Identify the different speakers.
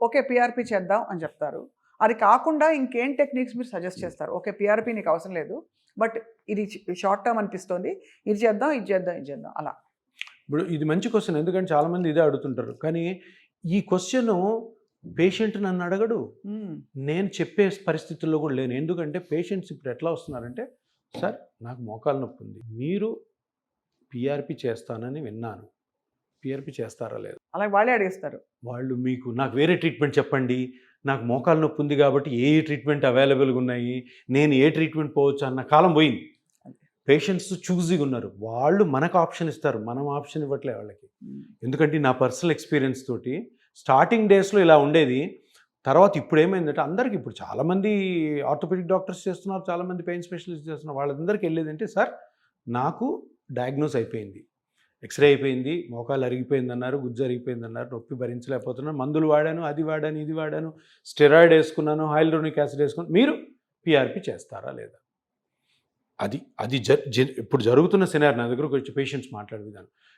Speaker 1: Okay PRP చేద్దాం అని చెప్తారు. అది కాకుండా ఇంకేం టెక్నిక్స్ మీరు సజెస్ట్ చేస్తారు? ఓకే పిఆర్పి నీకు అవసరం లేదు. బట్ ఇది షార్ట్ టర్మ్ అనిపిస్తుంది. ఇది చేద్దాం, ఇది చేద్దాం, ఇది చేద్దాం అలా.
Speaker 2: ఇప్పుడు ఇది మంచి క్వశ్చన్, ఎందుకంటే చాలామంది ఇదే అడుగుతుంటారు. కానీ ఈ క్వశ్చన్ పేషెంట్ నన్ను అడగడు, నేను చెప్పే పరిస్థితుల్లో కూడా లేను. ఎందుకంటే పేషెంట్స్ ఇప్పుడు ఎట్లా వస్తున్నారంటే, సార్ నాకు మోకాలు నొప్పి ఉంది, మీరు పిఆర్పి చేస్తానని విన్నాను, పిఆర్పి చేస్తారా లేదు?
Speaker 1: అలా వాళ్ళే అడిగేస్తారు.
Speaker 2: వాళ్ళు మీకు నాకు వేరే ట్రీట్మెంట్ చెప్పండి, నాకు మోకాలు నొప్పి ఉంది కాబట్టి ఏ ట్రీట్మెంట్ అవైలబుల్గా ఉన్నాయి, నేను ఏ ట్రీట్మెంట్ పోవచ్చు అన్న కాలం పోయింది. పేషెంట్స్ చూజీగా ఉన్నారు, వాళ్ళు మనకు ఆప్షన్ ఇస్తారు, మనం ఆప్షన్ ఇవ్వట్లే వాళ్ళకి. ఎందుకంటే నా పర్సనల్ ఎక్స్పీరియన్స్ తోటి స్టార్టింగ్ డేస్లో ఇలా ఉండేది. తర్వాత ఇప్పుడు ఏమైందంటే అందరికీ, ఇప్పుడు చాలామంది ఆర్థోపెడిక్ డాక్టర్స్ చేస్తున్నారు, చాలామంది పెయిన్ స్పెషలిస్ట్ చేస్తున్నారు. వాళ్ళందరికీ వెళ్ళేదంటే, సార్ నాకు డయాగ్నోస్ అయిపోయింది, ఎక్స్రే అయిపోయింది, మోకాలు అరిగిపోయింది అన్నారు, గుజ్జు అరిగిపోయింది అన్నారు, నొప్పి భరించలేకపోతున్నాను, మందులు వాడాను, అది వాడాను, ఇది వాడాను, స్టెరాయిడ్ వేసుకున్నాను, హైల్యూరోనిక్ యాసిడ్ వేసుకున్నాను, మీరు పిఆర్పి చేస్తారా లేదా? అది ఇప్పుడు జరుగుతున్న సినారియో. నా దగ్గరకు వచ్చి పేషెంట్స్ మాట్లాడే విధానం,